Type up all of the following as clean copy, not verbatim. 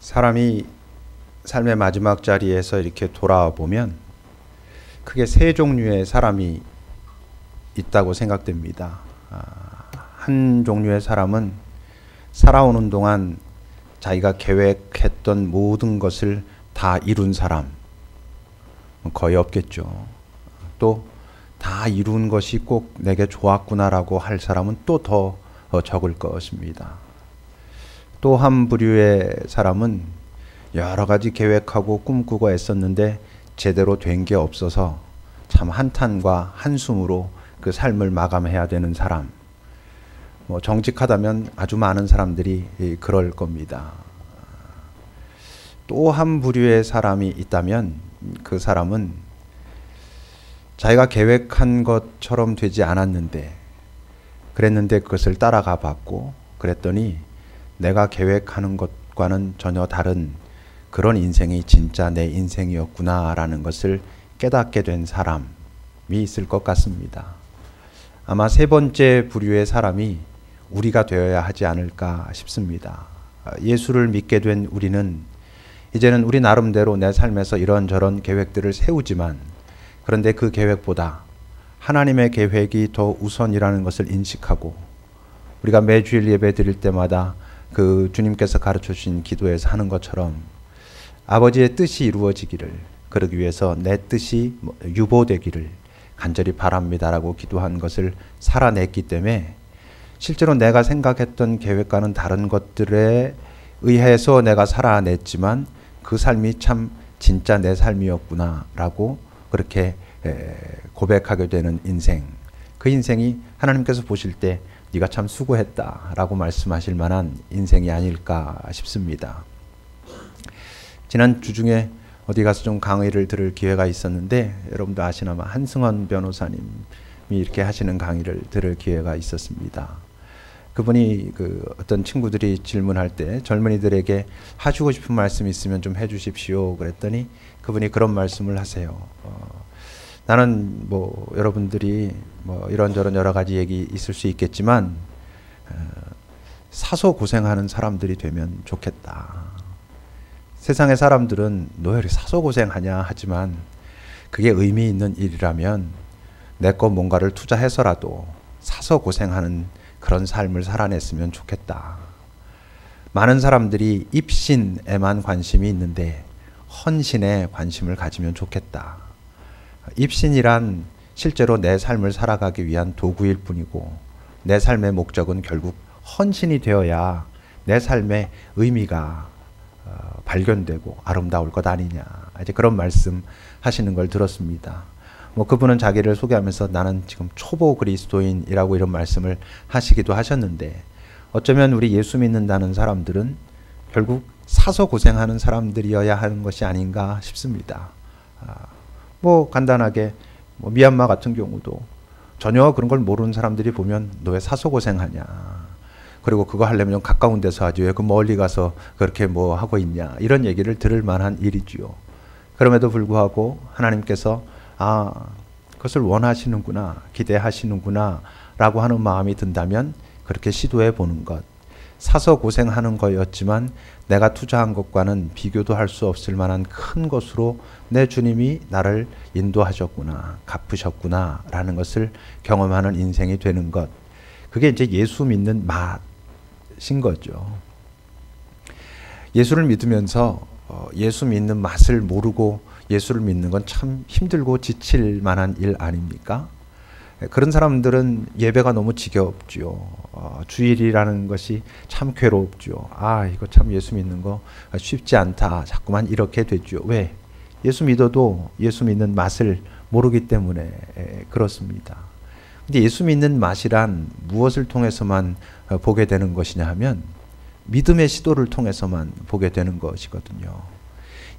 사람이 삶의 마지막 자리에서 이렇게 돌아보면 크게 세 종류의 사람이 있다고 생각됩니다. 한 종류의 사람은 살아오는 동안 자기가 계획했던 모든 것을 다 이룬 사람, 거의 없겠죠. 또 다 이룬 것이 꼭 내게 좋았구나라고 할 사람은 또 더 적을 것입니다. 또 한 부류의 사람은 여러 가지 계획하고 꿈꾸고 애썼는데 제대로 된 게 없어서 참 한탄과 한숨으로 그 삶을 마감해야 되는 사람. 정직하다면 아주 많은 사람들이 그럴 겁니다. 또 한 부류의 사람이 있다면 그 사람은 자기가 계획한 것처럼 되지 않았는데 그랬는데 그것을 따라가 봤고 그랬더니 내가 계획하는 것과는 전혀 다른 그런 인생이 진짜 내 인생이었구나라는 것을 깨닫게 된 사람이 있을 것 같습니다. 아마 세 번째 부류의 사람이 우리가 되어야 하지 않을까 싶습니다. 예수를 믿게 된 우리는 이제는 우리 나름대로 내 삶에서 이런저런 계획들을 세우지만 그런데 그 계획보다 하나님의 계획이 더 우선이라는 것을 인식하고 우리가 매주일 예배 드릴 때마다 그 주님께서 가르쳐 주신 기도에서 하는 것처럼 아버지의 뜻이 이루어지기를 그러기 위해서 내 뜻이 유보되기를 간절히 바랍니다라고 기도한 것을 살아냈기 때문에 실제로 내가 생각했던 계획과는 다른 것들에 의해서 내가 살아냈지만 그 삶이 참 진짜 내 삶이었구나라고 그렇게 고백하게 되는 인생. 그 인생이 하나님께서 보실 때 네가 참 수고했다라고 말씀하실 만한 인생이 아닐까 싶습니다. 지난 주 중에 어디 가서 좀 강의를 들을 기회가 있었는데 여러분도 아시나마 한승원 변호사님이 이렇게 하시는 강의를 들을 기회가 있었습니다. 그분이 어떤 친구들이 질문할 때 젊은이들에게 하시고 싶은 말씀 있으면 좀 해주십시오 그랬더니 그분이 그런 말씀을 하세요. 나는 여러분들이 이런저런 여러 가지 얘기 있을 수 있겠지만 사서 고생하는 사람들이 되면 좋겠다. 세상의 사람들은 너 왜 이렇게 사서 고생하냐 하지만 그게 의미 있는 일이라면 내 거 뭔가를 투자해서라도 사서 고생하는 그런 삶을 살아냈으면 좋겠다. 많은 사람들이 입신에만 관심이 있는데 헌신에 관심을 가지면 좋겠다. 입신이란 실제로 내 삶을 살아가기 위한 도구일 뿐이고 내 삶의 목적은 결국 헌신이 되어야 내 삶의 의미가 발견되고 아름다울 것 아니냐. 이제 그런 말씀 하시는 걸 들었습니다. 그분은 자기를 소개하면서 나는 지금 초보 그리스도인이라고 이런 말씀을 하시기도 하셨는데 어쩌면 우리 예수 믿는다는 사람들은 결국 사서 고생하는 사람들이어야 하는 것이 아닌가 싶습니다. 간단하게 미얀마 같은 경우도 전혀 그런 걸 모르는 사람들이 보면 너 왜 사서 고생하냐. 그리고 그거 하려면 가까운 데서 하지 왜 그 멀리 가서 그렇게 하고 있냐. 이런 얘기를 들을 만한 일이지요. 그럼에도 불구하고 하나님께서 그것을 원하시는구나, 기대하시는구나 라고 하는 마음이 든다면 그렇게 시도해 보는 것. 사서 고생하는 거였지만 내가 투자한 것과는 비교도 할 수 없을 만한 큰 것으로 내 주님이 나를 인도하셨구나, 갚으셨구나 라는 것을 경험하는 인생이 되는 것. 그게 이제 예수 믿는 맛인 거죠. 예수를 믿으면서 예수 믿는 맛을 모르고 예수를 믿는 건 참 힘들고 지칠 만한 일 아닙니까? 그런 사람들은 예배가 너무 지겹지요. 주일이라는 것이 참 괴롭죠. 이거 참 예수 믿는 거 쉽지 않다. 자꾸만 이렇게 되죠. 왜? 예수 믿어도 예수 믿는 맛을 모르기 때문에 그렇습니다. 근데 예수 믿는 맛이란 무엇을 통해서만 보게 되는 것이냐 하면 믿음의 시도를 통해서만 보게 되는 것이거든요.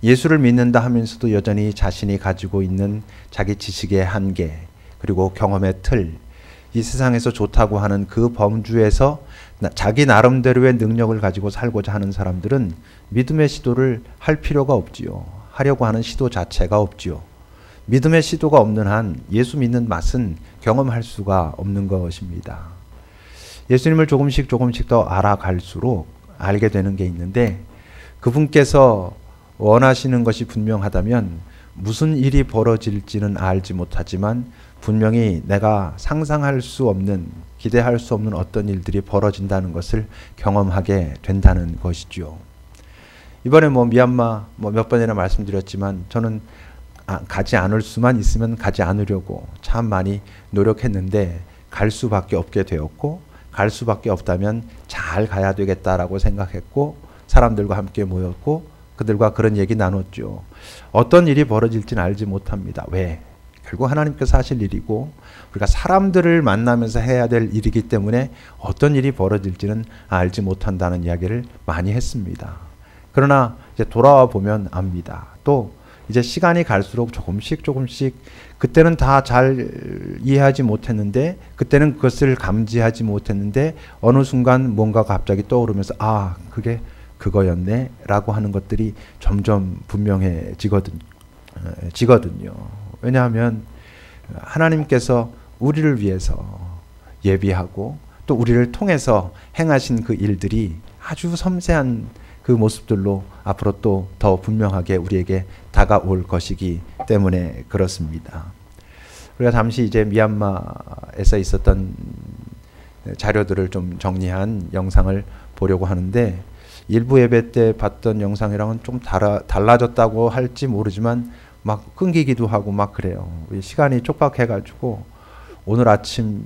예수를 믿는다 하면서도 여전히 자신이 가지고 있는 자기 지식의 한계 그리고 경험의 틀, 이 세상에서 좋다고 하는 그 범주에서 자기 나름대로의 능력을 가지고 살고자 하는 사람들은 믿음의 시도를 할 필요가 없지요. 하려고 하는 시도 자체가 없지요. 믿음의 시도가 없는 한 예수 믿는 맛은 경험할 수가 없는 것입니다. 예수님을 조금씩 더 알아갈수록 알게 되는 게 있는데 그분께서 원하시는 것이 분명하다면 무슨 일이 벌어질지는 알지 못하지만 분명히 내가 상상할 수 없는, 기대할 수 없는 어떤 일들이 벌어진다는 것을 경험하게 된다는 것이죠. 이번에 미얀마 몇 번이나 말씀드렸지만 저는 가지 않을 수만 있으면 가지 않으려고 참 많이 노력했는데 갈 수밖에 없게 되었고, 갈 수밖에 없다면 잘 가야 되겠다라고 생각했고, 사람들과 함께 모였고 그들과 그런 얘기 나눴죠. 어떤 일이 벌어질지는 알지 못합니다. 왜? 결국 하나님께서 하실 일이고 우리가 사람들을 만나면서 해야 될 일이기 때문에 어떤 일이 벌어질지는 알지 못한다는 이야기를 많이 했습니다. 그러나 이제 돌아와 보면 압니다. 또 이제 시간이 갈수록 조금씩 그때는 다 잘 이해하지 못했는데, 그때는 그것을 감지하지 못했는데 어느 순간 뭔가 갑자기 떠오르면서 그게 그거였네 라고 하는 것들이 점점 분명해지거든요. 왜냐하면 하나님께서 우리를 위해서 예비하고 또 우리를 통해서 행하신 그 일들이 아주 섬세한 그 모습들로 앞으로 또 더 분명하게 우리에게 다가올 것이기 때문에 그렇습니다. 우리가 잠시 이제 미얀마에서 있었던 자료들을 좀 정리한 영상을 보려고 하는데, 일부 예배 때 봤던 영상이랑은 좀 달라졌다고 할지 모르지만 막 끊기기도 하고 막 그래요. 시간이 촉박해가지고 오늘 아침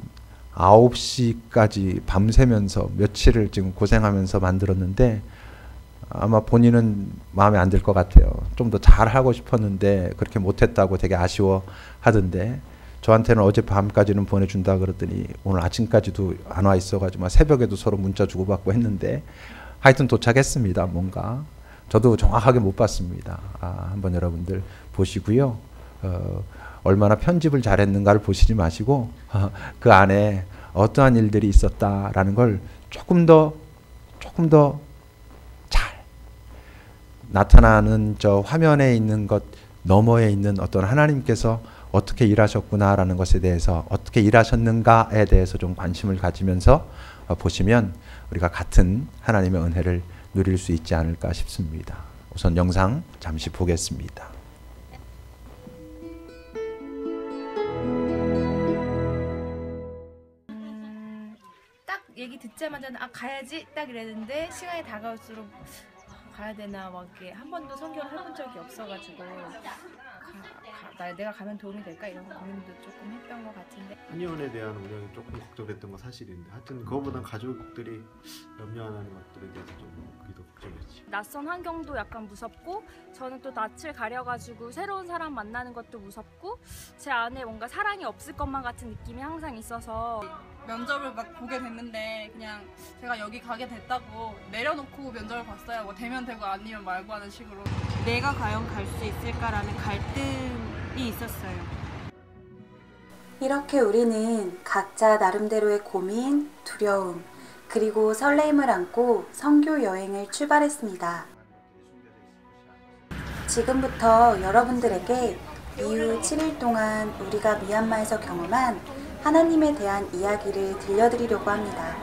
9시까지 밤새면서 며칠을 지금 고생하면서 만들었는데 아마 본인은 마음에 안 들 것 같아요. 좀 더 잘하고 싶었는데 그렇게 못했다고 되게 아쉬워 하던데, 저한테는 어젯밤까지는 보내준다 그러더니 오늘 아침까지도 안 와 있어가지고 막 새벽에도 서로 문자 주고받고 했는데 하여튼 도착했습니다. 뭔가 저도 정확하게 못 봤습니다. 한번 여러분들 보시고요. 얼마나 편집을 잘했는가를 보시지 마시고 그 안에 어떠한 일들이 있었다라는 걸 조금 더 잘 나타나는 저 화면에 있는 것 너머에 있는 어떤 하나님께서 어떻게 일하셨구나라는 것에 대해서, 어떻게 일하셨는가에 대해서 좀 관심을 가지면서 보시면 우리가 같은 하나님의 은혜를 누릴 수 있지 않을까 싶습니다. 우선 영상 잠시 보겠습니다. 딱 얘기 듣자마자는 가야지 딱 이랬는데 시간이 다가올수록 가야 되나 막 이렇게 한 번도 성경을 해본 적이 없어가지고 내가 가면 도움이 될까 이런 고민도 조금 했던 것 같은데, 한의원에 대한 운영이 조금 걱정됐던 건 사실인데, 하여튼 그거보단 가족들이 염려하는 것들에 대해서 좀 그게 더 걱정했지. 낯선 환경도 약간 무섭고, 저는 또 낯을 가려가지고 새로운 사람 만나는 것도 무섭고, 제 안에 뭔가 사랑이 없을 것만 같은 느낌이 항상 있어서 면접을 막 보게 됐는데 그냥 제가 여기 가게 됐다고 내려놓고 면접을 봤어요. 뭐 되면 되고 아니면 말고 하는 식으로. 내가 과연 갈 수 있을까라는 갈등이 있었어요. 이렇게 우리는 각자 나름대로의 고민, 두려움, 그리고 설레임을 안고 선교 여행을 출발했습니다. 지금부터 여러분들에게 이후 7일 동안 우리가 미얀마에서 경험한 하나님에 대한 이야기를 들려드리려고 합니다.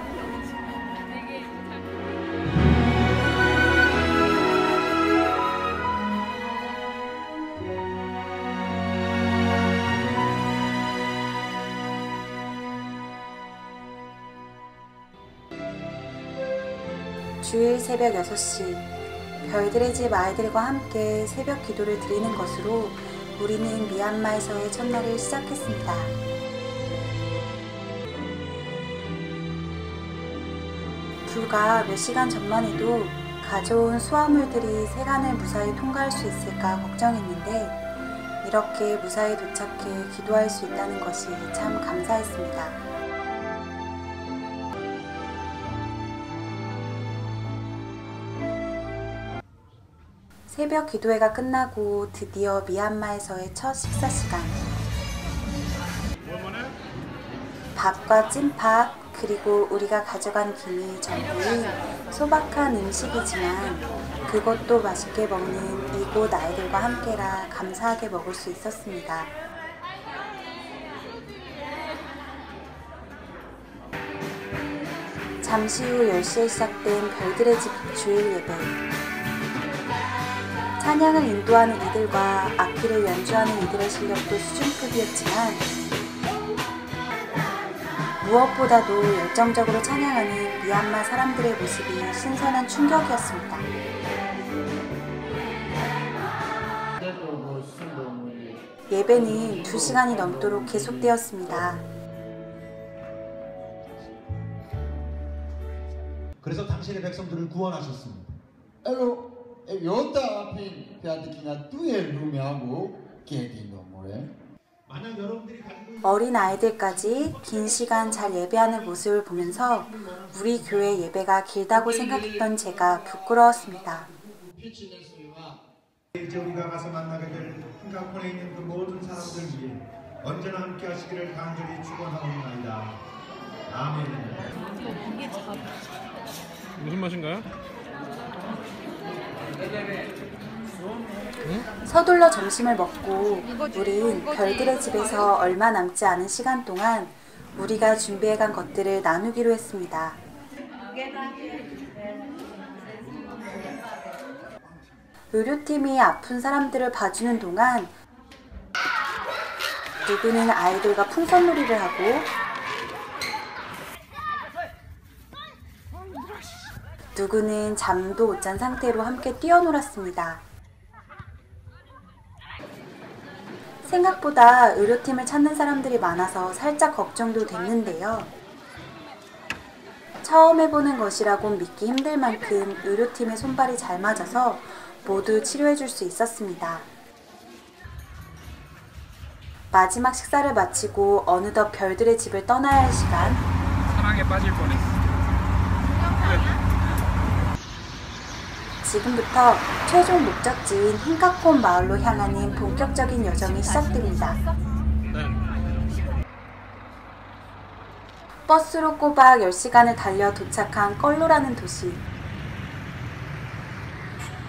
주일 새벽 6시, 별들의 집 아이들과 함께 새벽 기도를 드리는 것으로 우리는 미얀마에서의 첫날을 시작했습니다. 불과 몇 시간 전만 해도 가져온 수화물들이 세간을 무사히 통과할 수 있을까 걱정했는데, 이렇게 무사히 도착해 기도할 수 있다는 것이 참 감사했습니다. 새벽 기도회가 끝나고 드디어 미얀마에서의 첫 식사 시간. 밥과 찐밥, 그리고 우리가 가져간 김이 전부인 소박한 음식이지만 그것도 맛있게 먹는 이곳 아이들과 함께라 감사하게 먹을 수 있었습니다. 잠시 후 10시에 시작된 별들의 집 주일 예배. 찬양을 인도하는 이들과 악기를 연주하는 이들의 실력도 수준급이었지만 무엇보다도 열정적으로 찬양하는 미얀마 사람들의 모습이 신선한 충격이었습니다. 예배는 2시간이 넘도록 계속되었습니다. 그래서 당신의 백성들을 구원하셨습니다. Alors, 여기다 앞에 배아드키나 뚜에 루미하고 게디노 모레. 만약 여러분들이 가지고 어린 아이들까지 긴 시간 잘 예배하는 모습을 보면서 우리 교회 예배가 길다고 생각했던 제가 부끄러웠습니다. 이제 우리가 가서 만나게 될 한강권에 있는 그 모든 사람들 위해 언제나 함께 하시기를 간절히 축원하옵나이다. 아멘. 무슨 맛인가요? 서둘러 점심을 먹고 우린 별들의 집에서 얼마 남지 않은 시간 동안 우리가 준비해간 것들을 나누기로 했습니다. 의료팀이 아픈 사람들을 봐주는 동안 누구는 아이들과 풍선놀이를 하고 누구는 잠도 못 잔 상태로 함께 뛰어놀았습니다. 생각보다 의료팀을 찾는 사람들이 많아서 살짝 걱정도 됐는데요. 처음 해보는 것이라고 믿기 힘들 만큼 의료팀의 손발이 잘 맞아서 모두 치료해줄 수 있었습니다. 마지막 식사를 마치고 어느덧 별들의 집을 떠나야 할 시간. 사랑에 빠질 뻔했어. 지금부터 최종 목적지인 흰카콘 마을로 향하는 본격적인 여정이 시작됩니다. 버스로 꼬박 10시간을 달려 도착한 껄로라는 도시.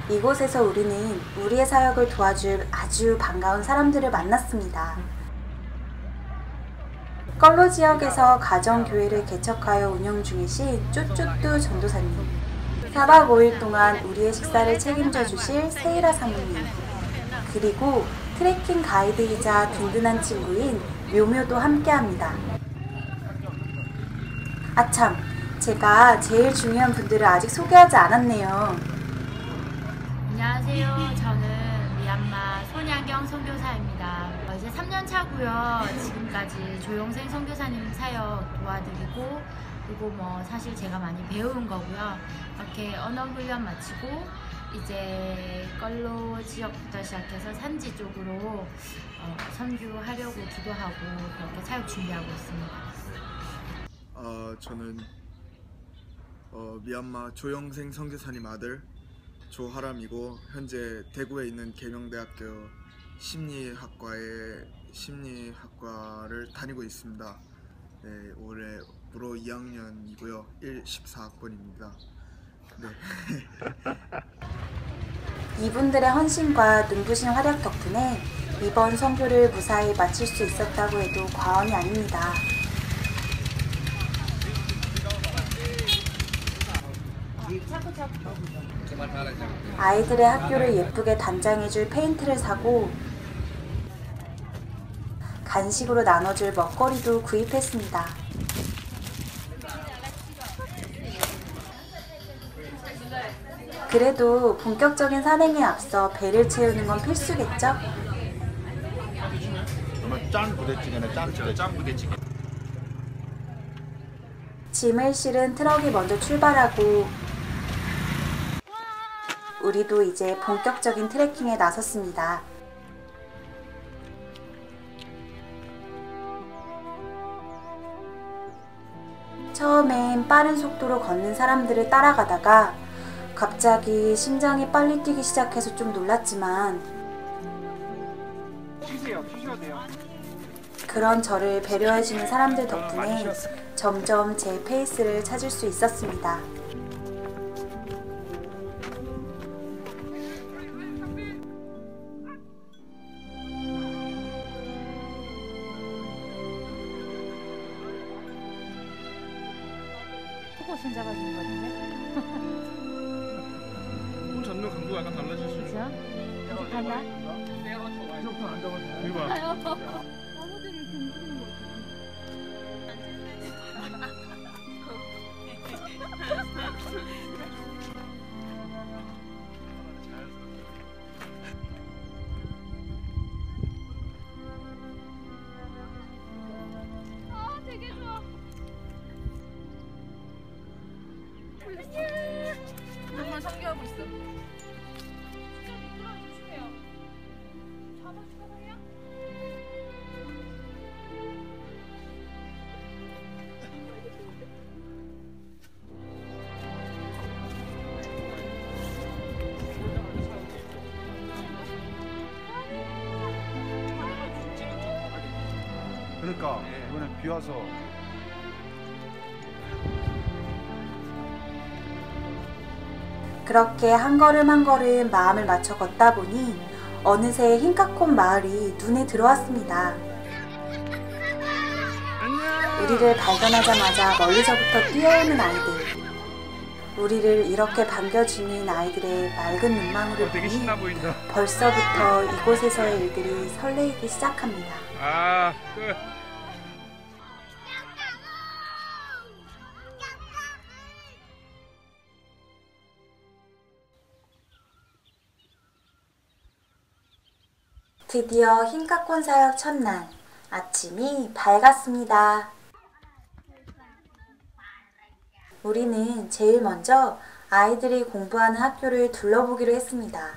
이곳에서 우리는 우리의 사역을 도와줄 아주 반가운 사람들을 만났습니다. 껄로 지역에서 가정교회를 개척하여 운영 중이신 쪼쪼뚜 전도사님, 4박 5일 동안 우리의 식사를 책임져 주실 세이라 사모님, 그리고 트레킹 가이드이자 든든한 친구인 묘묘도 함께합니다. 아참, 제가 제일 중요한 분들을 아직 소개하지 않았네요. 안녕하세요. 저는 미얀마 손양경 선교사입니다. 이제 3년 차고요. 지금까지 조영생 선교사님 사역 도와드리고, 그리고 사실 제가 많이 배운 거고요. 이렇게 언어 훈련 마치고 이제 껄로 지역부터 시작해서 산지 쪽으로 선교하려고 기도하고 그렇게 사역 준비하고 있습니다. 저는 미얀마 조영생 선교사님 아들 조하람이고 현재 대구에 있는 계명대학교 심리학과를 다니고 있습니다. 네, 올해로 2학년이고요. 14학번입니다. 네. 이분들의 헌신과 눈부신 활약 덕분에 이번 선교를 무사히 마칠 수 있었다고 해도 과언이 아닙니다. 아이들의 학교를 예쁘게 단장해줄 페인트를 사고 간식으로 나눠줄 먹거리도 구입했습니다. 그래도 본격적인 산행에 앞서 배를 채우는 건 필수겠죠? 짠 부대찌개네, 짠 부대찌개. 짐을 실은 트럭이 먼저 출발하고 우리도 이제 본격적인 트레킹에 나섰습니다. 처음엔 빠른 속도로 걷는 사람들을 따라가다가 갑자기 심장이 빨리 뛰기 시작해서 좀 놀랐지만 쉬셔야 돼요. 그런 저를 배려해주는 사람들 덕분에 점점 제 페이스를 찾을 수 있었습니다. 손 잡아주는 거 같은데? 전누 정도가 약간 달라질 수 있어. 그죠? 간다. 이제부터 앉아봐도 돼. 이거 봐. 아, 되게 좋아. 정말 상기하고 있어. 진짜 미끄러워 조심해요. 잡아주세요. 그러니까 이번에 비 와서 그렇게 한 걸음 한 걸음 마음을 맞춰 걷다 보니 어느새 흰카콘 마을이 눈에 들어왔습니다. 우리를 발견하자마자 멀리서부터 뛰어오는 아이들. 우리를 이렇게 반겨주는 아이들의 맑은 눈망울을 되게 보니 신나 보인다. 벌써부터 이곳에서의 일들이 설레이기 시작합니다. 아, 끝. 드디어 흰카콘 사역 첫날, 아침이 밝았습니다. 우리는 제일 먼저 아이들이 공부하는 학교를 둘러보기로 했습니다.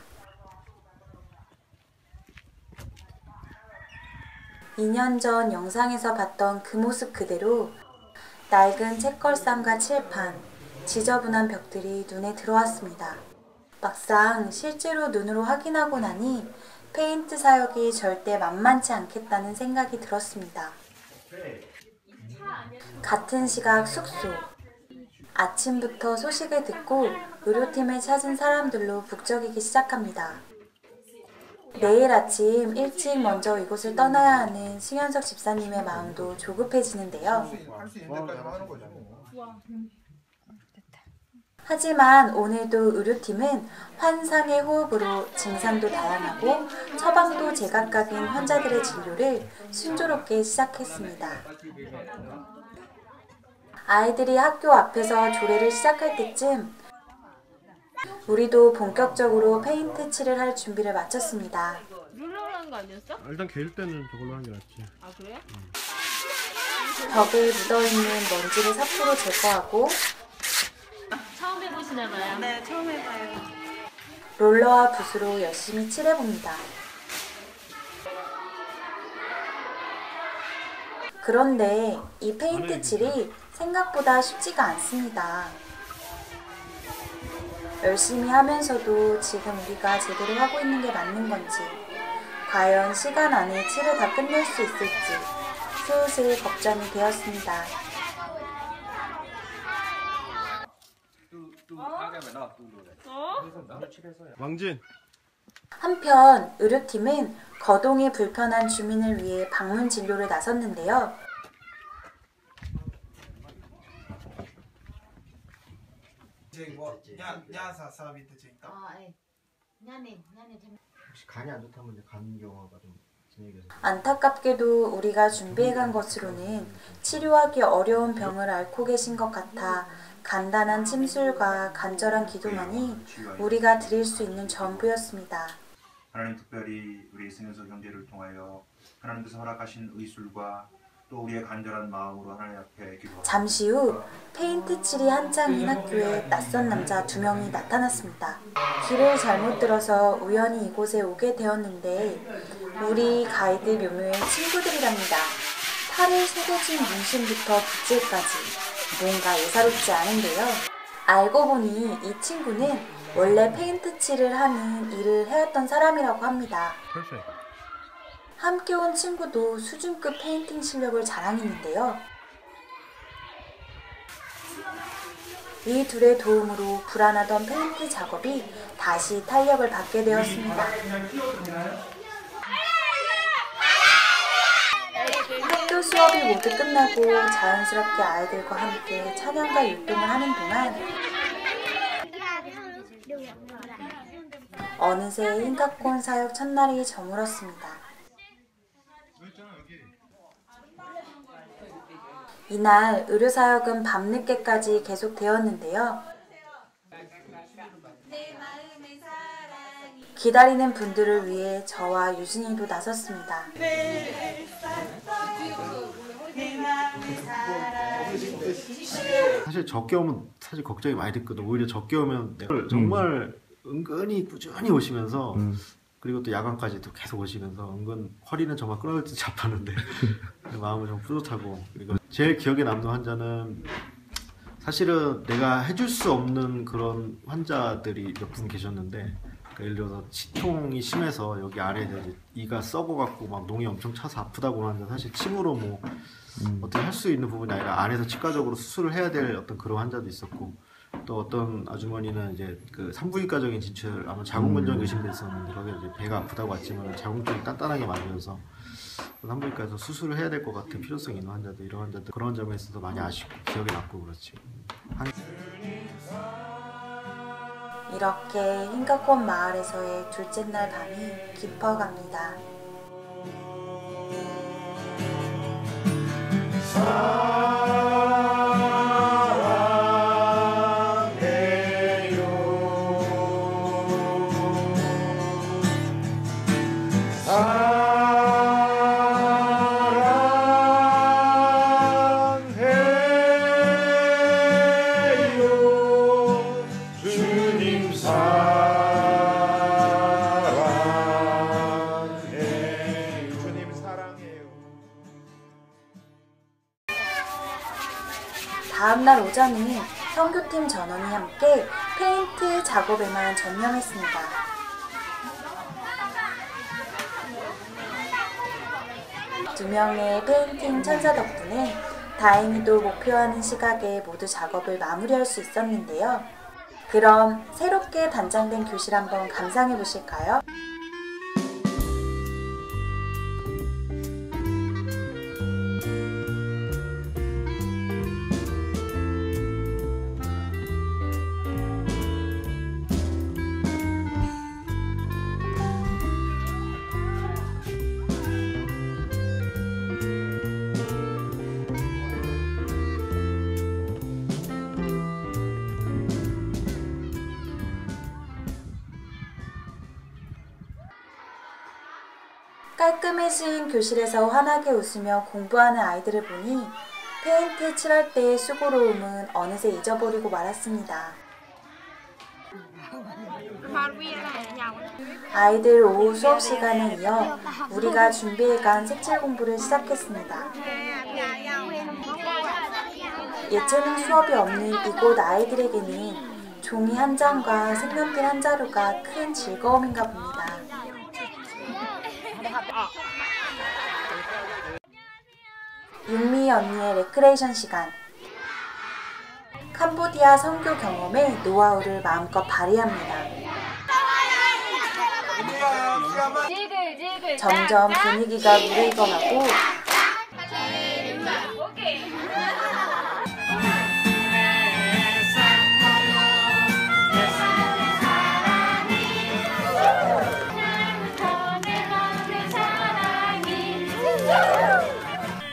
2년 전 영상에서 봤던 그 모습 그대로 낡은 책걸상과 칠판, 지저분한 벽들이 눈에 들어왔습니다. 막상 실제로 눈으로 확인하고 나니 페인트 사역이 절대 만만치 않겠다는 생각이 들었습니다. 같은 시각 숙소. 아침부터 소식을 듣고 의료팀을 찾은 사람들로 북적이기 시작합니다. 내일 아침 일찍 먼저 이곳을 떠나야 하는 승현석 집사님의 마음도 조급해지는데요. 하지만 오늘도 의료팀은 환상의 호흡으로 증상도 다양하고 처방도 제각각인 환자들의 진료를 순조롭게 시작했습니다. 아이들이 학교 앞에서 조례를 시작할 때쯤 우리도 본격적으로 페인트 칠을 할 준비를 마쳤습니다. 룰러로 하는 거 아니었어? 일단 개일 때는 저걸로 하는 게 낫지. 아 그래? 벽에 묻어있는 먼지를 사포로 제거하고 처음 해보시나 봐요. 네, 처음 해봐요. 롤러와 붓으로 열심히 칠해봅니다. 그런데 이 페인트 칠이 생각보다 쉽지가 않습니다. 열심히 하면서도 지금 우리가 제대로 하고 있는 게 맞는 건지, 과연 시간 안에 칠을 다 끝낼 수 있을지 슬슬 걱정이 되었습니다. 왕진. 한편 의료팀은 거동이 불편한 주민을 위해 방문 진료를 나섰는데요. 혹시 간이 안 좋다면 간 경화가 좀 진행돼서 안타깝게도 우리가 준비해간 것으로는 치료하기 어려운 병을 앓고 계신 것 같아 간단한 침술과 간절한 기도만이 우리가 드릴 수 있는 전부였습니다. 하나님 특별히 우리 승현석 형제를 통하여 하나님께서 허락하신 의술과 또 우리의 간절한 마음으로 하나님 앞에 기도합니다. 잠시 후 페인트 칠이 한창인 학교에 낯선 남자 2명이 나타났습니다. 길을 잘못 들어서 우연히 이곳에 오게 되었는데 우리 가이드 묘묘의 친구들이랍니다. 팔을 새겨진 문신부터 붓질까지 뭔가 예사롭지 않은데요. 알고 보니 이 친구는 원래 페인트 칠을 하는 일을 해왔던 사람이라고 합니다. 함께 온 친구도 수준급 페인팅 실력을 자랑했는데요. 이 둘의 도움으로 불안하던 페인트 작업이 다시 탄력을 받게 되었습니다. 학교 수업이 모두 끝나고 자연스럽게 아이들과 함께 찬양과 율동을 하는 동안 어느새 흰가콘 사역 첫날이 저물었습니다. 이날 의료사역은 밤늦게까지 계속되었는데요. 기다리는 분들을 위해 저와 유진이도 나섰습니다. 사실 적게 오면 사실 걱정이 많이 됐거든. 오히려 적게 오면 정말 은근히 꾸준히 오시면서 그리고 또 야간까지도 계속 오시면서 은근 허리는 정말 끊어질 듯이 아팠는데 마음은 좀 뿌듯하고, 그리고 제일 기억에 남는 환자는 사실은 내가 해줄 수 없는 그런 환자들이 몇 분 계셨는데, 그러니까 예를 들어서 치통이 심해서 여기 아래에 이제 이가 썩어갖고 막 농이 엄청 차서 아프다고 하는데 사실 침으로 뭐 어떻게 할 수 있는 부분이 아니라 안에서 치과적으로 수술을 해야 될 어떤 그런 환자도 있었고, 또 어떤 아주머니는 이제 그 산부인과적인 진출 아마 자궁근종 의심돼 있었는데 거기 이제 배가 아프다고 왔지만 자궁 쪽이 단단하게 맞으면서 산부인과에서 수술을 해야 될 것 같은 필요성이 있는 환자들, 이런 환자들, 그런 점에 있어서 많이 아쉽고 기억에 남고 그렇지. 이렇게 흰가콘 마을에서의 둘째 날 밤이 깊어갑니다. 다음날 오전은 선교팀 전원이 함께 페인트 작업에만 전념했습니다. 두 명의 페인팅 천사 덕분에 다행히도 목표하는 시각에 모두 작업을 마무리할 수 있었는데요. 그럼 새롭게 단장된 교실 한번 감상해 보실까요? 깔끔해진 교실에서 환하게 웃으며 공부하는 아이들을 보니 페인트 칠할 때의 수고로움은 어느새 잊어버리고 말았습니다. 아이들 오후 수업 시간에 이어 우리가 준비해간 색칠 공부를 시작했습니다. 예체능 수업이 없는 이곳 아이들에게는 종이 한 장과 색연필 한 자루가 큰 즐거움인가 봅니다. 윤미 언니의 레크레이션 시간. 캄보디아 선교 경험의 노하우를 마음껏 발휘합니다. 점점 분위기가 무르익어가고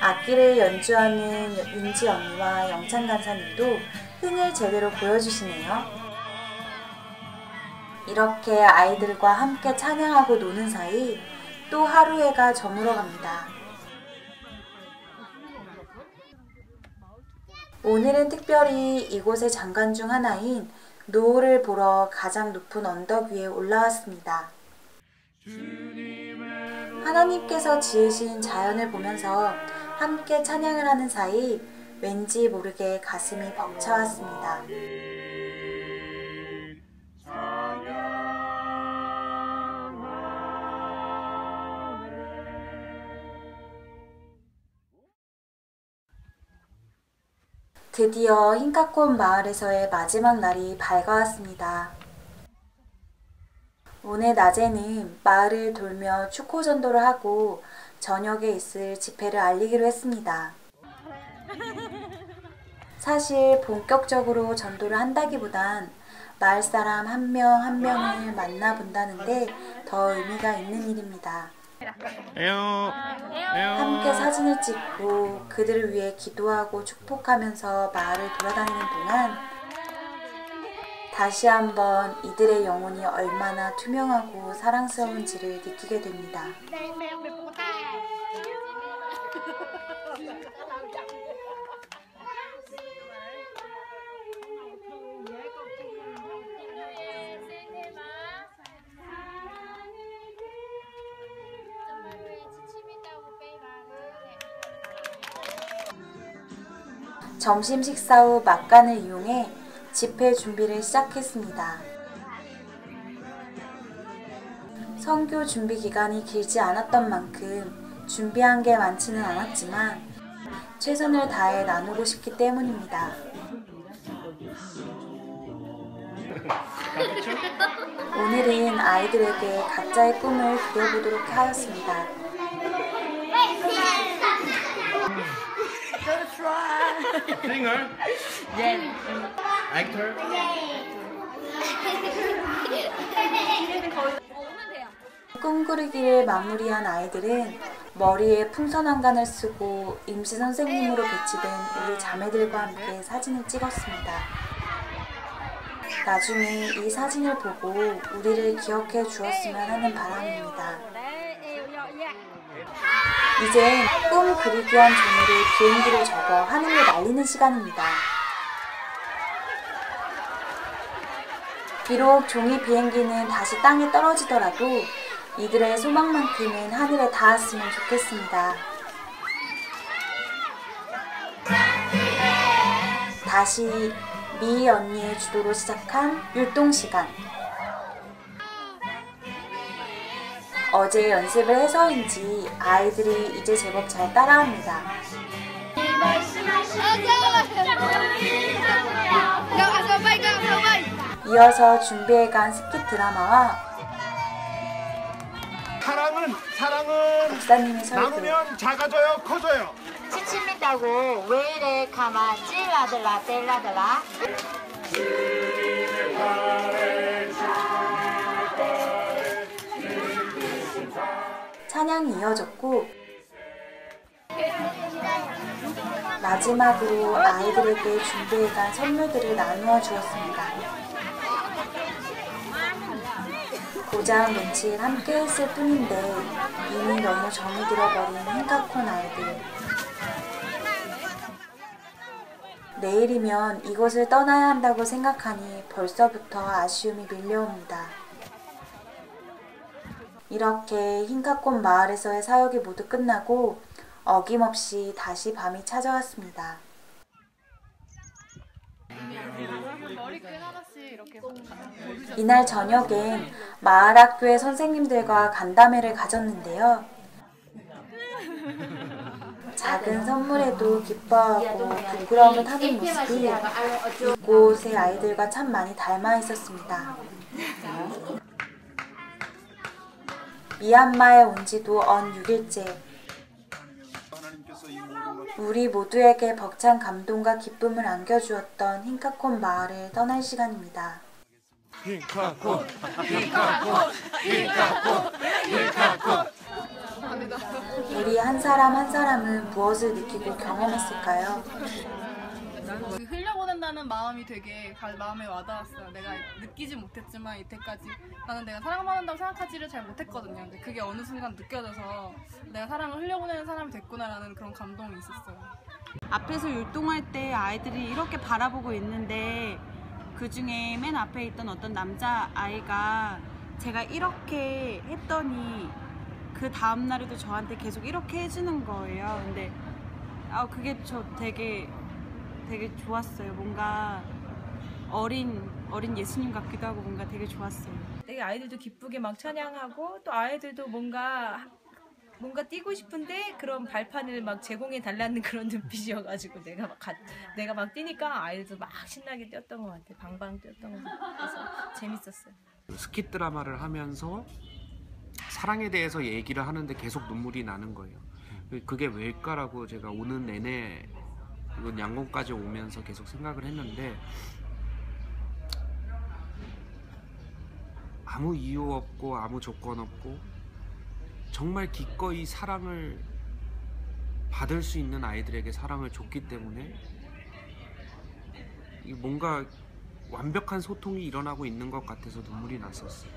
악기를 연주하는 윤지 언니와 영찬 간사님도 흥을 제대로 보여주시네요. 이렇게 아이들과 함께 찬양하고 노는 사이 또 하루해가 저물어갑니다. 오늘은 특별히 이곳의 장관 중 하나인 노을을 보러 가장 높은 언덕 위에 올라왔습니다. 하나님께서 지으신 자연을 보면서 함께 찬양을 하는 사이 왠지 모르게 가슴이 벅차왔습니다. 드디어 흰가콘 마을에서의 마지막 날이 밝아왔습니다. 오늘 낮에는 마을을 돌며 축호 전도를 하고 저녁에 있을 집회를 알리기로 했습니다. 사실 본격적으로 전도를 한다기보단 마을 사람 한 명 한 명을 만나본다는데 더 의미가 있는 일입니다. 함께 사진을 찍고 그들을 위해 기도하고 축복하면서 마을을 돌아다니는 동안 다시 한번 이들의 영혼이 얼마나 투명하고 사랑스러운지를 느끼게 됩니다. 점심 식사 후 막간을 이용해 집회 준비를 시작했습니다. 선교 준비 기간이 길지 않았던 만큼 준비한 게 많지는 않았지만 최선을 다해 나누고 싶기 때문입니다. 오늘은 아이들에게 각자의 꿈을 그려보도록 하였습니다. Singer? Yes. Actor? 꿈 그리기를 마무리한 아이들은 머리에 풍선 한간을 쓰고 임시 선생님으로 배치된 우리 자매들과 함께 사진을 찍었습니다. 나중에 이 사진을 보고 우리를 기억해 주었으면 하는 바람입니다. 이젠 꿈 그리기 한 종이를 비행기를 접어 하늘로 날리는 시간입니다. 비록 종이 비행기는 다시 땅에 떨어지더라도 이들의 소망만큼은 하늘에 닿았으면 좋겠습니다. 다시 미 언니의 주도로 시작한 율동 시간. 어제 연습을 해서인지 아이들이 이제 제법 잘 따라합니다. 이어서 준비해간 스킷 드라마와 사랑은 목사님의 설교, 나누면 작아져요, 커져요. 치침이다고 왜 이래 가만 찔라들라 뗄라들라. 찬양이 이어졌고 마지막으로 아이들에게 준비해간 선물들을 나누어 주었습니다. 고장 며칠 함께 했을 뿐인데 이미 너무 정이 들어버린 흰카콘 아이들. 내일이면 이곳을 떠나야 한다고 생각하니 벌써부터 아쉬움이 밀려옵니다. 이렇게 흰카콘 마을에서의 사역이 모두 끝나고 어김없이 다시 밤이 찾아왔습니다. 이날 저녁엔 마을 학교의 선생님들과 간담회를 가졌는데요. 작은 선물에도 기뻐하고 부끄러움을 타는 모습이 이곳의 아이들과 참 많이 닮아 있었습니다. 미얀마에 온 지도 언 6일째. 우리 모두에게 벅찬 감동과 기쁨을 안겨주었던 흰카콘 마을을 떠날 시간입니다. 흰카콘, 흰카콘, 흰카콘, 흰카콘. 우리 한 사람 한 사람은 무엇을 느끼고 경험했을까요? 흘려보낸다는 마음이 되게 마음에 와닿았어요. 내가 느끼지 못했지만 이때까지 나는 내가 사랑받는다고 생각하지를 잘 못했거든요. 근데 그게 어느 순간 느껴져서 내가 사랑을 흘려보내는 사람이 됐구나라는 그런 감동이 있었어요. 앞에서 율동할 때 아이들이 이렇게 바라보고 있는데 그 중에 맨 앞에 있던 어떤 남자아이가 제가 이렇게 했더니 그 다음날에도 저한테 계속 이렇게 해주는 거예요. 근데 그게 저 되게 좋았어요. 뭔가 어린 예수님 같기도 하고 뭔가 되게 좋았어요. 되게 아이들도 기쁘게 막 찬양하고 또 아이들도 뭔가 뛰고 싶은데 그런 발판을 막 제공해 달라는 그런 눈빛이어가지고 내가 막 뛰니까 아이들도 막 신나게 뛰었던 것 같아요. 방방 뛰었던 것 같아요. 그래서 재밌었어요. 스킷 드라마를 하면서 사랑에 대해서 얘기를 하는데 계속 눈물이 나는 거예요. 그게 왜일까라고 제가 오는 내내 이건 양곤까지 오면서 계속 생각을 했는데, 아무 이유 없고 아무 조건 없고 정말 기꺼이 사랑을 받을 수 있는 아이들에게 사랑을 줬기 때문에 뭔가 완벽한 소통이 일어나고 있는 것 같아서 눈물이 났었어요.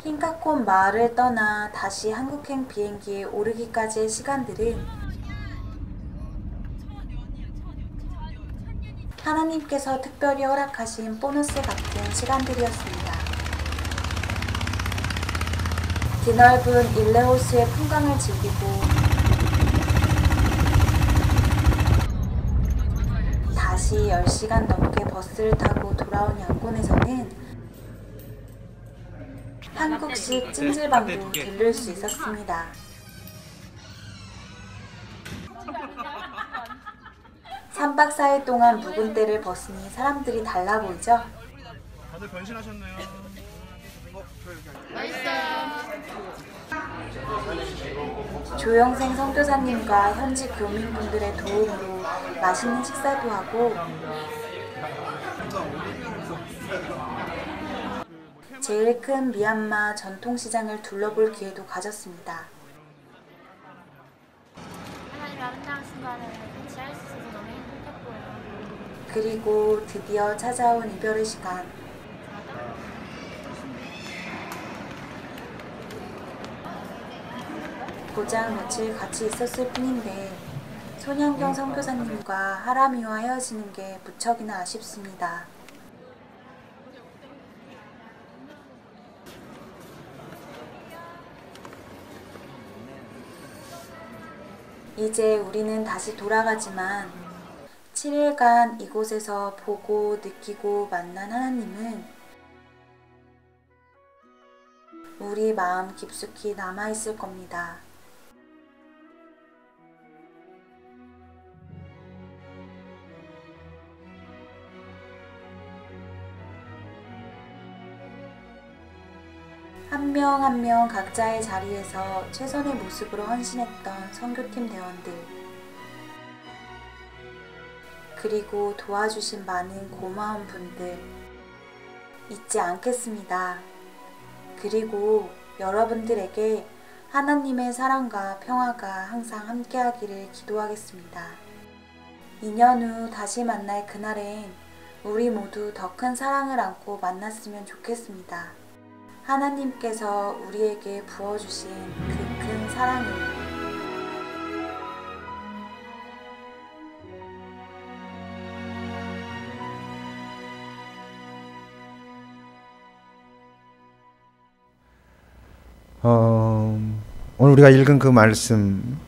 흰카콘 마을을 떠나 다시 한국행 비행기에 오르기까지의 시간들은 하나님께서 특별히 허락하신 보너스 같은 시간들이었습니다. 드넓은 일레오스의 풍광을 즐기고 다시 10시간 넘게 버스를 타고 돌아온 양곤에서는 한국식 찜질방도 들릴 수 있었습니다. 3박 4일 동안 묵은 때를 벗으니 사람들이 달라 보이죠? 다들 변신하셨네요. 조영생 선교사님과 현지 교민분들의 도움으로 맛있는 식사도 하고 제일 큰 미얀마 전통시장을 둘러볼 기회도 가졌습니다. 하나님 아름다운 순간을 같이 할 수 있어서 너무 행복했고요. 그리고 드디어 찾아온 이별의 시간. 고작 며칠 같이 있었을 뿐인데 손양경 선교사님과 하람이와 헤어지는 게 무척이나 아쉽습니다. 이제 우리는 다시 돌아가지만 7일간 이곳에서 보고 느끼고 만난 하나님은 우리 마음 깊숙이 남아있을 겁니다. 한 명 한 명 각자의 자리에서 최선의 모습으로 헌신했던 선교팀 대원들, 그리고 도와주신 많은 고마운 분들 잊지 않겠습니다. 그리고 여러분들에게 하나님의 사랑과 평화가 항상 함께하기를 기도하겠습니다. 2년 후 다시 만날 그날엔 우리 모두 더 큰 사랑을 안고 만났으면 좋겠습니다. 하나님께서 우리에게 부어주신 그 큰 사랑을 오늘 우리가 읽은 그 말씀,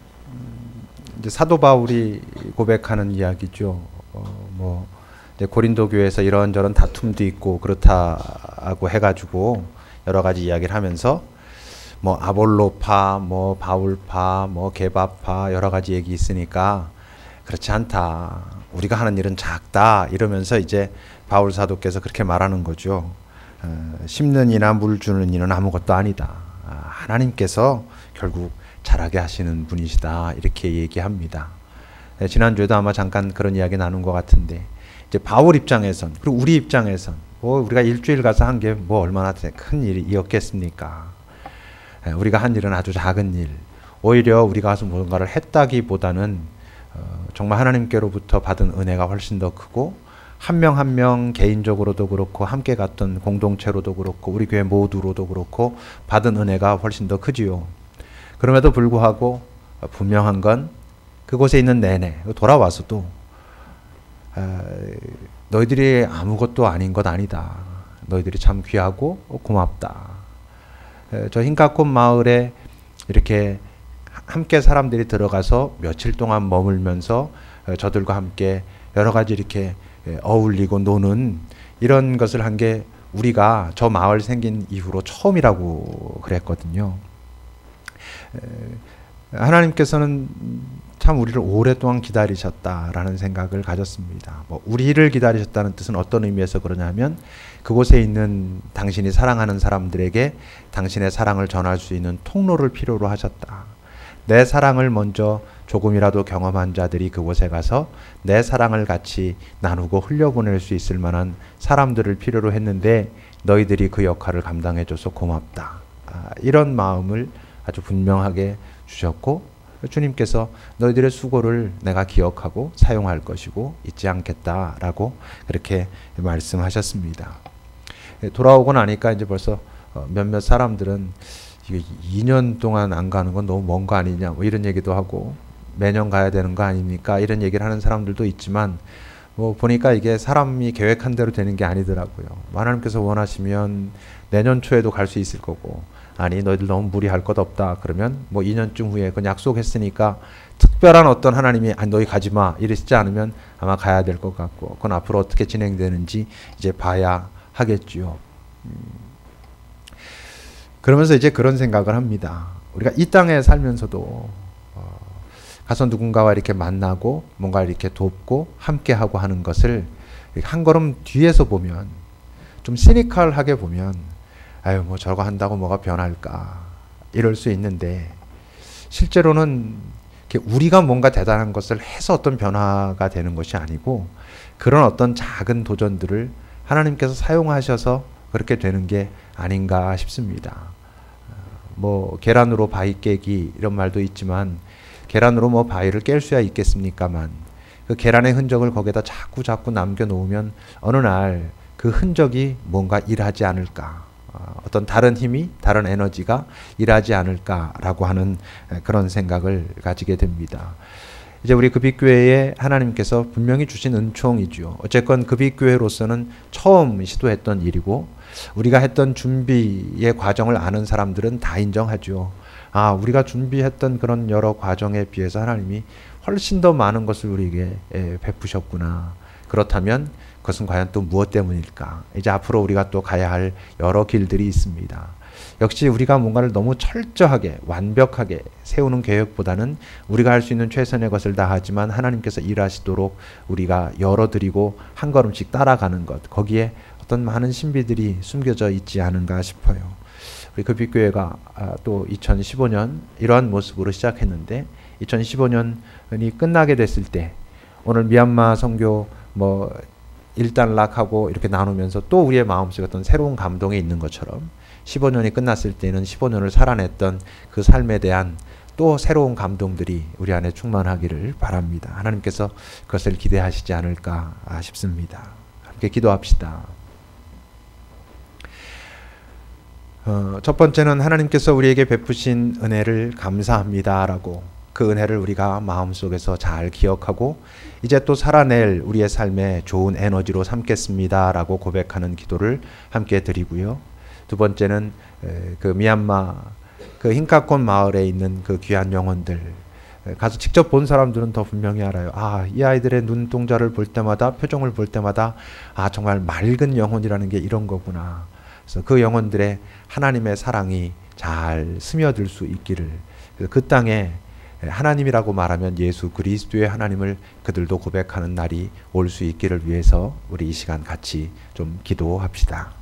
이제 사도 바울이 고백하는 이야기죠. 이제 고린도 교회에서 이런저런 다툼도 있고 그렇다고 해가지고 여러 가지 이야기를 하면서 아볼로파, 바울파, 게바파 여러 가지 얘기 있으니까 그렇지 않다. 우리가 하는 일은 작다. 이러면서 이제 바울 사도께서 그렇게 말하는 거죠. 심는 이나 물 주는 이는 아무것도 아니다. 하나님께서 결국 잘하게 하시는 분이시다. 이렇게 얘기합니다. 지난주에도 아마 잠깐 그런 이야기 나눈 것 같은데, 이제 바울 입장에선, 그리고 우리 입장에선 우리가 일주일 가서 한 게 얼마나 큰 일이었겠습니까? 우리가 한 일은 아주 작은 일. 오히려 우리가 가서 뭔가를 했다기보다는 정말 하나님께로부터 받은 은혜가 훨씬 더 크고, 한 명 한 명 개인적으로도 그렇고 함께 갔던 공동체로도 그렇고 우리 교회 모두로도 그렇고 받은 은혜가 훨씬 더 크지요. 그럼에도 불구하고 분명한 건 그곳에 있는 내내 돌아와서도 너희들이 아무것도 아닌 것 아니다. 너희들이 참 귀하고 고맙다. 저 흰카콘 마을에 이렇게 함께 사람들이 들어가서 며칠 동안 머물면서 저들과 함께 여러 가지 이렇게 어울리고 노는 이런 것을 한 게 우리가 저 마을 생긴 이후로 처음이라고 그랬거든요. 하나님께서는 참 우리를 오랫동안 기다리셨다라는 생각을 가졌습니다. 우리를 기다리셨다는 뜻은 어떤 의미에서 그러냐면 그곳에 있는 당신이 사랑하는 사람들에게 당신의 사랑을 전할 수 있는 통로를 필요로 하셨다. 내 사랑을 먼저 조금이라도 경험한 자들이 그곳에 가서 내 사랑을 같이 나누고 흘려보낼 수 있을 만한 사람들을 필요로 했는데 너희들이 그 역할을 감당해줘서 고맙다. 이런 마음을 아주 분명하게 주셨고 주님께서 너희들의 수고를 내가 기억하고 사용할 것이고 잊지 않겠다라고 그렇게 말씀하셨습니다. 돌아오고 나니까 이제 벌써 몇몇 사람들은 2년 동안 안 가는 건 너무 먼 거 아니냐 뭐 이런 얘기도 하고 매년 가야 되는 거 아닙니까? 이런 얘기를 하는 사람들도 있지만 뭐 보니까 이게 사람이 계획한 대로 되는 게 아니더라고요. 하나님께서 원하시면 내년 초에도 갈 수 있을 거고 아니 너희들 너무 무리할 것 없다 그러면 뭐 2년쯤 후에 그건 약속했으니까 특별한 어떤 하나님이 너희 가지 마 이러시지 않으면 아마 가야 될 것 같고 그건 앞으로 어떻게 진행되는지 이제 봐야 하겠지요. 그러면서 이제 그런 생각을 합니다. 우리가 이 땅에 살면서도 가서 누군가와 이렇게 만나고 뭔가 이렇게 돕고 함께하고 하는 것을 한 걸음 뒤에서 보면 좀 시니컬하게 보면 아유 뭐 저거 한다고 뭐가 변할까 이럴 수 있는데 실제로는 우리가 뭔가 대단한 것을 해서 어떤 변화가 되는 것이 아니고 그런 어떤 작은 도전들을 하나님께서 사용하셔서 그렇게 되는 게 아닌가 싶습니다. 뭐 계란으로 바위 깨기 이런 말도 있지만 계란으로 뭐 바위를 깰 수야 있겠습니까만 그 계란의 흔적을 거기다 자꾸 남겨놓으면 어느 날 그 흔적이 뭔가 일하지 않을까 어떤 다른 힘이 다른 에너지가 일하지 않을까라고 하는 그런 생각을 가지게 됩니다. 이제 우리 급익교회에 하나님께서 분명히 주신 은총이죠. 어쨌건 급익교회로서는 처음 시도했던 일이고 우리가 했던 준비의 과정을 아는 사람들은 다 인정하죠. 아, 우리가 준비했던 그런 여러 과정에 비해서 하나님이 훨씬 더 많은 것을 우리에게 베푸셨구나. 그렇다면 그것은 과연 또 무엇 때문일까? 이제 앞으로 우리가 또 가야 할 여러 길들이 있습니다. 역시 우리가 뭔가를 너무 철저하게 완벽하게 세우는 계획보다는 우리가 할 수 있는 최선의 것을 다하지만 하나님께서 일하시도록 우리가 열어드리고 한 걸음씩 따라가는 것, 거기에 어떤 많은 신비들이 숨겨져 있지 않은가 싶어요. 우리 급익교회가 또 2015년 이러한 모습으로 시작했는데 2015년이 끝나게 됐을 때 오늘 미얀마 선교 뭐 일단락하고 이렇게 나누면서 또 우리의 마음속에 어떤 새로운 감동이 있는 것처럼 15년이 끝났을 때는 15년을 살아냈던 그 삶에 대한 또 새로운 감동들이 우리 안에 충만하기를 바랍니다. 하나님께서 그것을 기대하시지 않을까 싶습니다. 함께 기도합시다. 첫 번째는 하나님께서 우리에게 베푸신 은혜를 감사합니다라고 그 은혜를 우리가 마음속에서 잘 기억하고 이제 또 살아낼 우리의 삶에 좋은 에너지로 삼겠습니다라고 고백하는 기도를 함께 드리고요. 두 번째는 그 미얀마 그 힝카콘 마을에 있는 그 귀한 영혼들 가서 직접 본 사람들은 더 분명히 알아요. 아, 이 아이들의 눈동자를 볼 때마다 표정을 볼 때마다 아 정말 맑은 영혼이라는 게 이런 거구나. 그래서 그 영혼들의 하나님의 사랑이 잘 스며들 수 있기를 그 땅에 하나님이라고 말하면 예수 그리스도의 하나님을 그들도 고백하는 날이 올 수 있기를 위해서 우리 이 시간 같이 좀 기도합시다.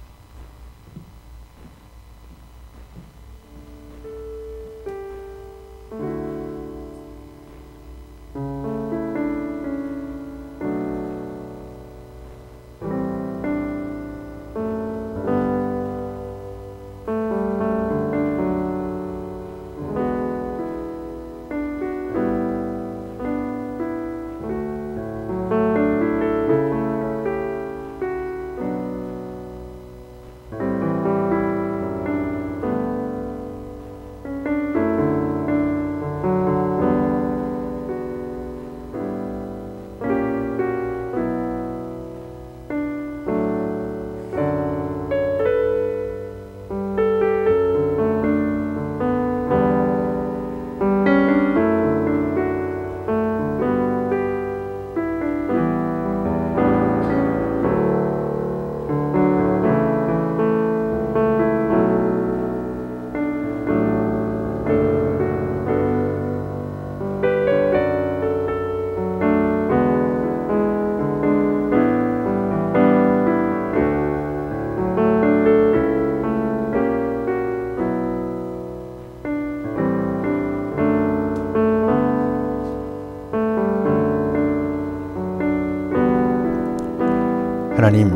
하나님,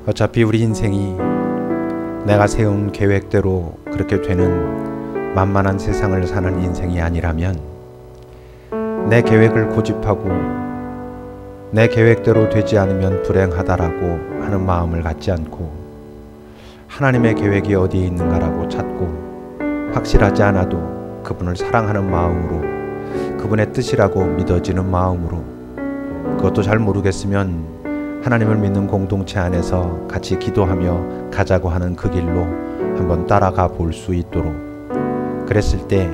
어차피 우리 인생이 내가 세운 계획대로 그렇게 되는 만만한 세상을 사는 인생이 아니라면 내 계획을 고집하고 내 계획대로 되지 않으면 불행하다라고 하는 마음을 갖지 않고 하나님의 계획이 어디에 있는가라고 찾고 확실하지 않아도 그분을 사랑하는 마음으로 그분의 뜻이라고 믿어지는 마음으로 그것도 잘 모르겠으면 하나님을 믿는 공동체 안에서 같이 기도하며 가자고 하는 그 길로 한번 따라가 볼 수 있도록 그랬을 때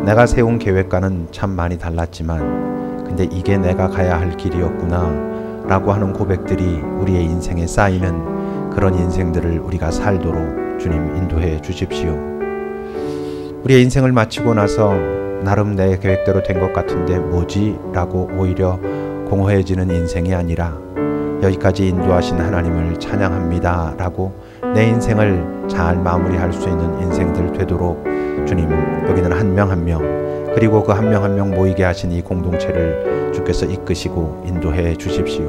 내가 세운 계획과는 참 많이 달랐지만 근데 이게 내가 가야 할 길이었구나 라고 하는 고백들이 우리의 인생에 쌓이는 그런 인생들을 우리가 살도록 주님 인도해 주십시오. 우리의 인생을 마치고 나서 나름 내 계획대로 된 것 같은데 뭐지? 라고 오히려 공허해지는 인생이 아니라 여기까지 인도하신 하나님을 찬양합니다 라고 내 인생을 잘 마무리할 수 있는 인생들 되도록 주님 여기는 한 명 한 명 그리고 그 한 명 한 명 모이게 하신 이 공동체를 주께서 이끄시고 인도해 주십시오.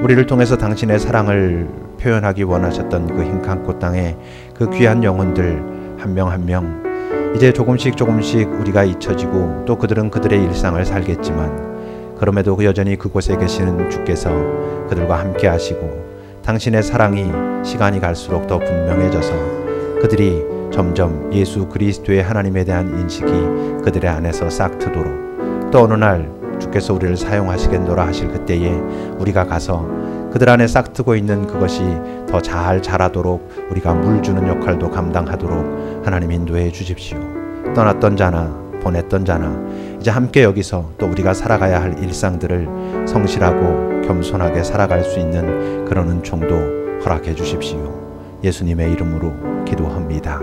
우리를 통해서 당신의 사랑을 표현하기 원하셨던 그 흰칸꽃 땅에 그 귀한 영혼들 한 명 한 명 이제 조금씩 우리가 잊혀지고 또 그들은 그들의 일상을 살겠지만 그럼에도 여전히 그곳에 계시는 주께서 그들과 함께 하시고 당신의 사랑이 시간이 갈수록 더 분명해져서 그들이 점점 예수 그리스도의 하나님에 대한 인식이 그들의 안에서 싹 트도록 또 어느 날 주께서 우리를 사용하시겠노라 하실 그때에 우리가 가서 그들 안에 싹 트고 있는 그것이 더 잘 자라도록 우리가 물 주는 역할도 감당하도록 하나님 인도해 주십시오. 떠났던 자나 보냈던 자나 이제 함께 여기서 또 우리가 살아가야 할 일상들을 성실하고 겸손하게 살아갈 수 있는 그런 은총도 허락해 주십시오. 예수님의 이름으로 기도합니다.